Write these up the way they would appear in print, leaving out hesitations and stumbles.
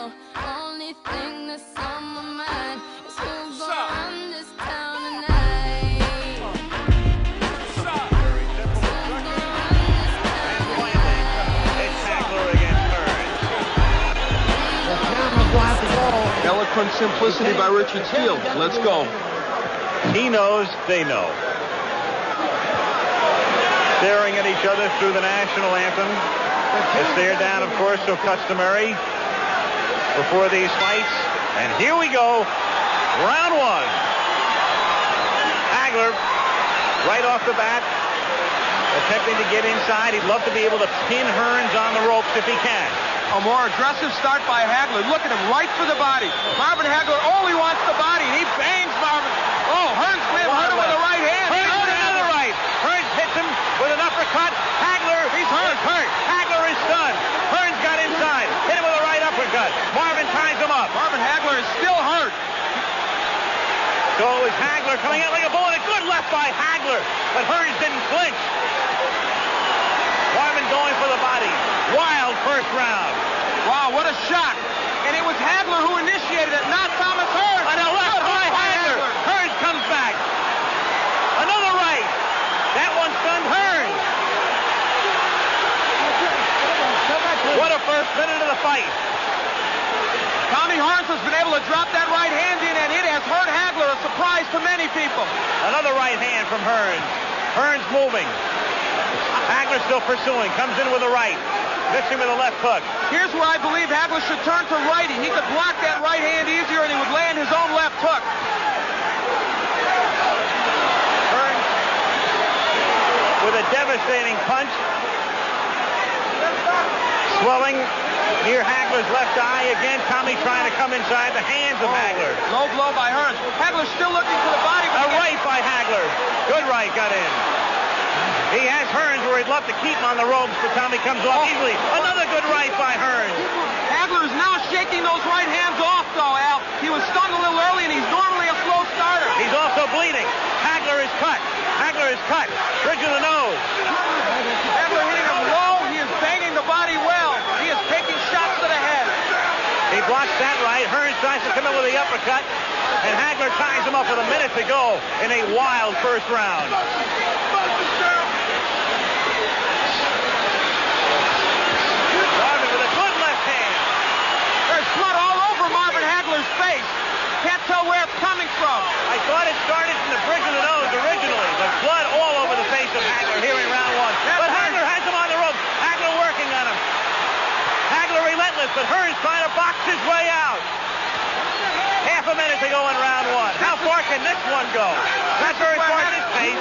know. Only thing that's on my mind is who's gonna run this town tonight. Who's gonna run this town tonight? It's HAGLER against HEARNS. The camera will have to go. Eloquent simplicity by Richard Steele. Let's go. He knows, they know. Staring at each other through the national anthem. They stare down, of course, so customary before these fights. And here we go. Round one. HAGLER, right off the bat, attempting to get inside. He'd love to be able to pin HEARNS on the ropes if he can. A more aggressive start by HAGLER. Look at him, right for the body. Marvin HAGLER only wants the body. He bangs Marvin. Oh, HEARNS may have hurt him with the right hand. HEARNS with another right. HEARNS hits him with an uppercut. HAGLER, he's hurt. HAGLER is stunned. HEARNS got inside. Hit him with a right uppercut. Marvin ties him up. Marvin HAGLER is still hurt. So it was HAGLER coming out like a bullet. A good left by HAGLER, but HEARNS didn't flinch. Marvin going for the body. Wild first round. Wow, what a shot. And it was HAGLER who initiated it, not Thomas HEARNS. On a left by HAGLER. HEARNS comes back. Another right. That one stunned HEARNS. What a first minute of the fight. Tommy HEARNS has been able to drop that right hand in, and it has hurt HAGLER, a surprise to many people. Another right hand from HEARNS. HEARNS moving. HAGLER still pursuing. Comes in with a right. Mixing with a left hook. Here's where I believe HAGLER should turn to righty. He could block that right hand easier, and he would land his own left hook. HEARNS with a devastating punch. Swelling near HAGLER's left eye. Again, Tommy trying to come inside the hands of HAGLER. Low blow by HEARNS. HAGLER still looking for the body. A right by HAGLER. Good right got in. He has HEARNS where he'd love to keep him on the ropes, but Tommy comes off easily. Another good right by HEARNS. HAGLER is now shaking those right hands off, though, Al. He was stung a little early, and he's normally a slow starter. He's also bleeding. HAGLER is cut. HAGLER is cut. Bridge of the nose. HAGLER hitting him low. He is banging the body well. He is taking shots to the head. He blocks that right. HEARNS tries to come in with the uppercut, and HAGLER ties him up with a minute to go in a wild first round. Marvin with a good left hand. There's blood all over Marvin HAGLER's face. Can't tell where it's coming from. I thought it started from the bridge of the nose originally, but blood all over the face of HAGLER here in round one. But HAGLER has him on the ropes. HAGLER working on him. HAGLER relentless, but HEARNS trying to box his way out. Half a minute to go in round one. How far can this one go? Not very far at this pace.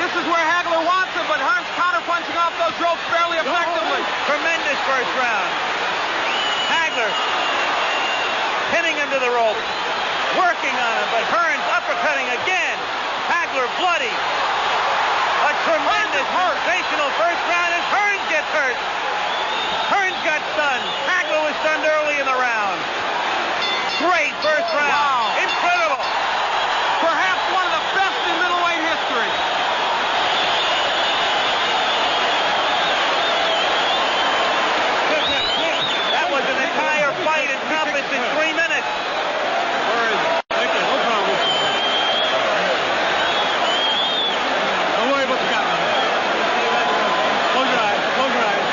This is where HAGLER wants him, but HEARNS counter-punching off those ropes fairly effectively. Tremendous first round. HAGLER pinning him to the rope. Working on him, but HEARNS uppercutting again. HAGLER bloody. A tremendous, sensational first round as HEARNS gets hurt. HEARNS got stunned. HAGLER was stunned early in the round. Great first round. Wow. Incredible. Perhaps one of the best in middleweight history. That was an entire fight encompassed in 3 minutes. Where is it? Right there. No problem. Don't worry about the camera. Close your eyes. Close your eyes.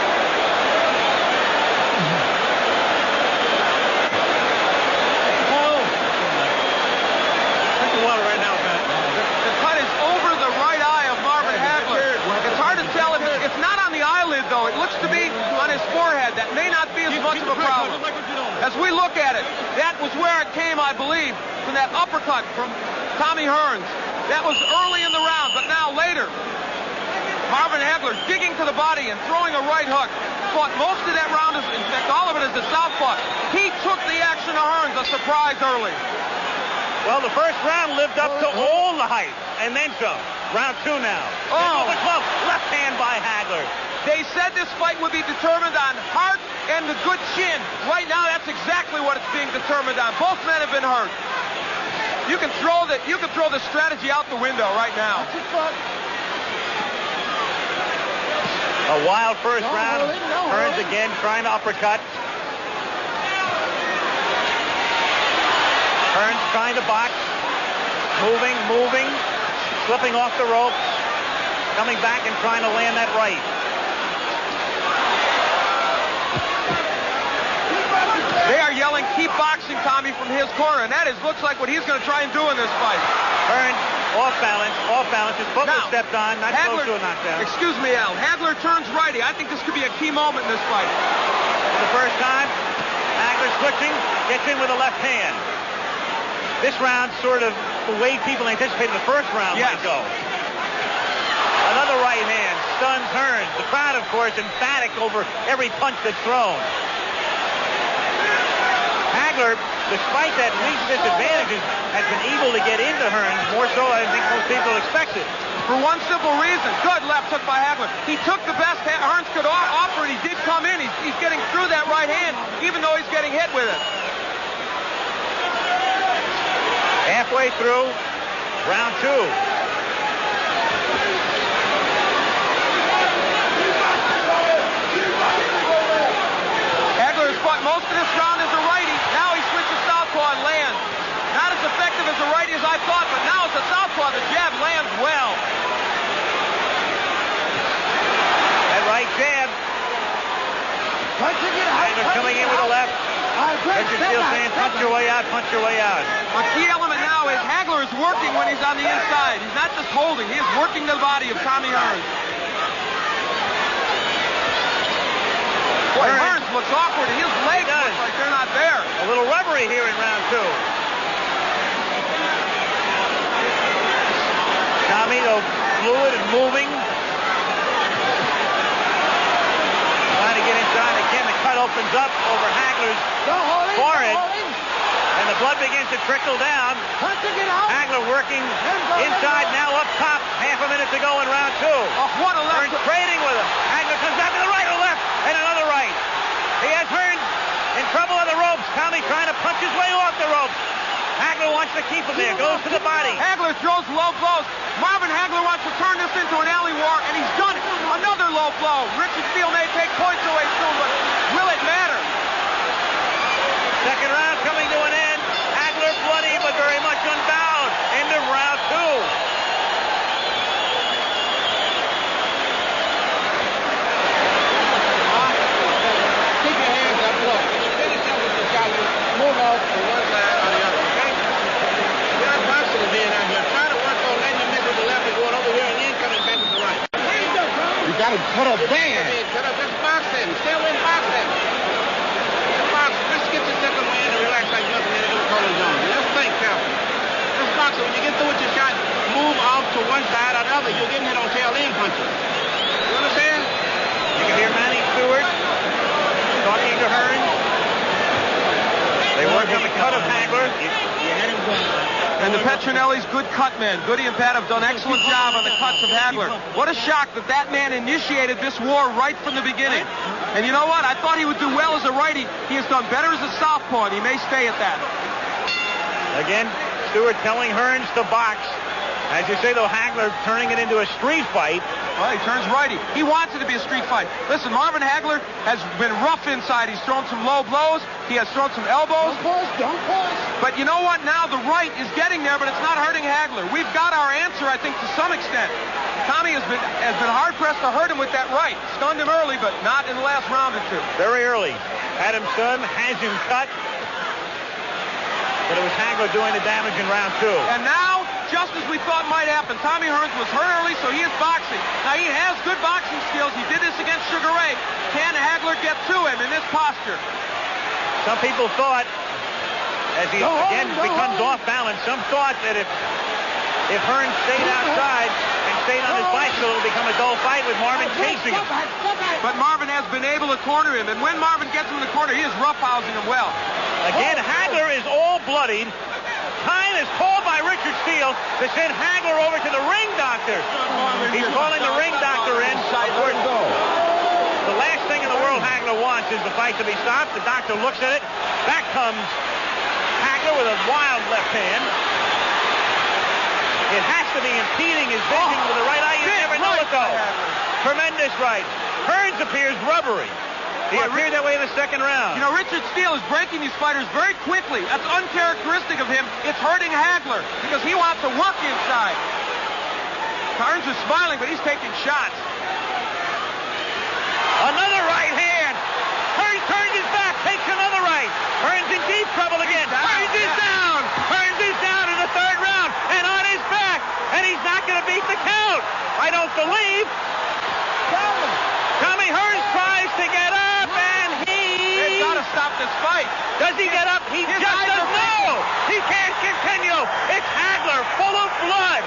Drink the water right now, Pat. The cut is over the right eye of Marvin HAGLER. It's hard to tell. It's not on the eyelid, though. It looks to be on his forehead. That may not be as much of a problem. As we look at it, that was where it came, I believe, from that uppercut from Tommy HEARNS. That was early in the round, but now later, Marvin HAGLER digging to the body and throwing a right hook. Fought most of that round, in fact, all of it is the southpaw. He took the action of HEARNS, a surprise early. Well, the first round lived up to all the hype, and then some. Round two now. Oh. Left hand by HAGLER. They said this fight would be determined on heart and the good chin. Right now, that's exactly what it's being determined on. Both men have been hurt. You can throw the strategy out the window right now. A wild first round. HEARNS again trying to uppercut. trying to box. Moving, slipping off the ropes, coming back and trying to land that right. They are yelling, keep boxing, Tommy, from his corner, and that looks like what he's going to try and do in this fight. Hearns off balance. His foot was stepped on, not close to a knockdown. Excuse me, Al. Hagler turns righty. I think this could be a key moment in this fight. For the first time, Hagler switching, gets in with a left hand. This round sort of the way people anticipated the first round might go. Another right hand stuns Hearns. The crowd, of course, emphatic over every punch that's thrown. Hagler, despite that least disadvantages, has been able to get into Hearns more so than I think most people expected. For one simple reason. Good left hook by Hagler. He took the best Hearns could offer, and he did come in. He's getting through that right hand, even though he's getting hit with it. Halfway through round 2. Hagler has fought most of this round as a righty. Now he switches southpaw and lands. Not as effective as a righty as I thought, but now as a southpaw, the jab lands well. That right jab. Hagler coming in with a left. Richard Steele saying, punch your way out. A key element now is Hagler is working when he's on the inside. He's not just holding. He is working the body of Tommy Hearns. Boy, Hearns looks awkward. His legs look like they're not there. A little rubbery here in round 2. Tommy, though, fluid and moving. Trying to get inside again. The cut opens up over Hagler's forehead. And the blood begins to trickle down. Hagler working inside, now up top. Half a minute to go in round 2. What a left. Hearns trading with him. Hagler comes back to the right, a left, and another right. He has Hearns in trouble on the ropes. Tommy trying to punch his way off the ropes. Hagler wants to keep him there. Goes to the body. Hagler throws low blows. Marvin Hagler wants to turn this into an alley war, and he's done it. Another low blow. Richard Steele may take points away soon, but will it matter? Second round coming to an end. Hagler bloody, but very much unbound. End of round 2. Keep your hands up. Look, when you finish up with the shot, you move off to one side or the other, okay? You're not boxing being out here. Try to work on letting your miss with the left and going over here and then coming back with the right. You got to cut up bad. Cut up. Just box him. Stay away and box him. Just box. Just get your second wind and relax like nothing in the color zone. Just think careful. Just box it. When you get through with your shot, move off to one side or the other. You're getting hit on tail end punches. You understand? You can hear Manny Stewart talking to Hearns. They work on the cut of Hagler. And the Petronelli's good cut men. Goody and Pat have done an excellent job on the cuts of Hagler. What a shock that man initiated this war right from the beginning. And you know what? I thought he would do well as a righty. He has done better as a southpaw, and he may stay at that. Again, Stewart telling Hearns to box. As you say, though, Hagler turning it into a street fight. Well, he turns righty. He wants it to be a street fight. Listen, Marvin Hagler has been rough inside. He's thrown some low blows. He has thrown some elbows. Don't push. But you know what? Now the right is getting there, but it's not hurting Hagler. We've got our answer, I think, to some extent. Tommy has been hard-pressed to hurt him with that right. Stunned him early, but not in the last round or two. Very early. Adam Sun has him cut. But it was Hagler doing the damage in round 2. And now, just as we thought might happen, Tommy Hearns was hurt early, so he is boxing. Now, he has good boxing skills. He did this against Sugar Ray. Can Hagler get to him in this posture? Some people thought, as he again becomes off balance, some thought that if Hearns stayed outside and stayed on his bicycle, it would become a dull fight with Marvin chasing him. But Marvin has been able to corner him, and when Marvin gets him in the corner, he is roughhousing him well. Again, Hagler is all bloodied. Time is called by Richard Steele to send Hagler over to the ring doctor. He's calling the ring doctor in. The last thing in the world Hagler wants is the fight to be stopped. The doctor looks at it. Back comes Hagler with a wild left hand. It has to be impeding his vision with the right eye. You never know it, though. Tremendous right. Hearns appears rubbery. He appeared that way in the second round. You know, Richard Steele is breaking these fighters very quickly. That's uncharacteristic of him. It's hurting Hagler because he wants to work inside. Hearns is smiling, but he's taking shots. Another right hand. Hearns turns his back, takes another right. Hearns in deep trouble again. Hearns is down. Hearns is down in the third round and on his back. And he's not going to beat the count. I don't believe. Tommy Hearns tries to get up, and They've got to stop this fight. Does he get up? He just doesn't know. He can't continue. It's Hagler, full of blood.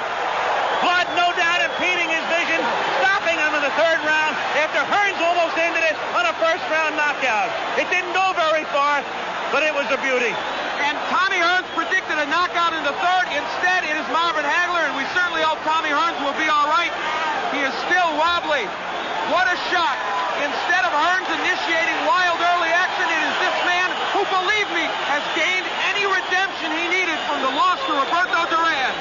Blood, no doubt, impeding his vision, stopping him in the third round after Hearns almost ended it on a first-round knockout. It didn't go very far, but it was a beauty. And Tommy Hearns predicted a knockout in the third. Instead, it is Marvin Hagler, and we certainly hope Tommy Hearns will be all right. He is still wobbly. What a shot. Instead of Hearns initiating wild early action, it is this man who, believe me, has gained any redemption he needed from the loss to Roberto Duran.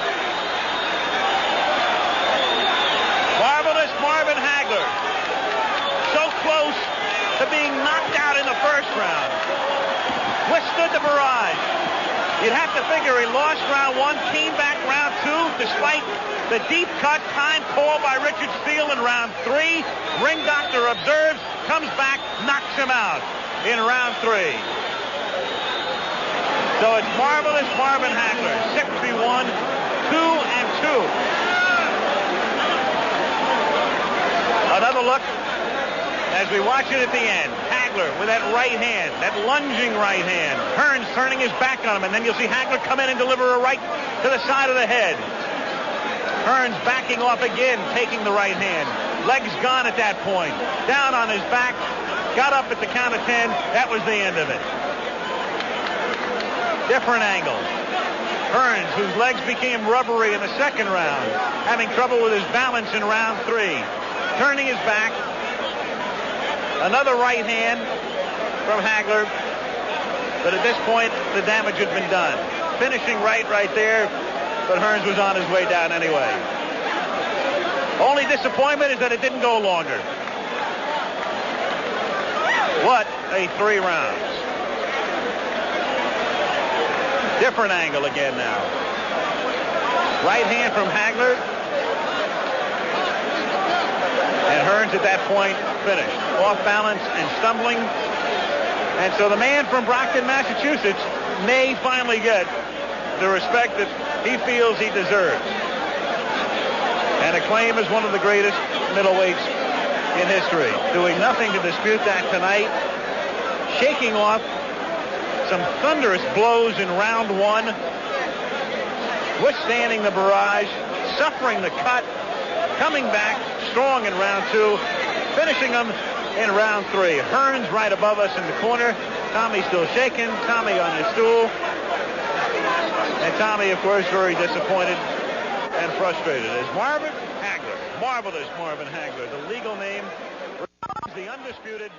Marvelous Marvin Hagler. So close to being knocked out in the first round. Withstood the barrage. You'd have to figure he lost round one, came back round two, despite the deep cut time called by Richard Steele in round three. Ring doctor observes, comes back, knocks him out in round three. So it's marvelous Marvin Hagler, 6-1, 2-2. Another look as we watch it at the end. Hagler with that right hand, that lunging right hand. Hearns turning his back on him, and then you'll see Hagler come in and deliver a right to the side of the head. Hearns backing off again, taking the right hand. Legs gone at that point. Down on his back, got up at the count of 10. That was the end of it. Different angle. Hearns, whose legs became rubbery in the second round, having trouble with his balance in round three. Turning his back. Another right hand from Hagler. But at this point, the damage had been done. Finishing right there, but Hearns was on his way down anyway. Only disappointment is that it didn't go longer. What a 3 rounds. Different angle again now. Right hand from Hagler. And Hearns at that point finished. Off balance and stumbling. And so the man from Brockton, Massachusetts may finally get the respect that he feels he deserves. And acclaimed as one of the greatest middleweights in history. Doing nothing to dispute that tonight. Shaking off some thunderous blows in round one. Withstanding the barrage. Suffering the cut. Coming back strong in round two. Finishing them in round three. Hearns right above us in the corner. Tommy still shaking. Tommy on his stool. And Tommy, of course, very disappointed and frustrated. As Marvin Hagler, marvelous Marvin Hagler, the legal name, the undisputed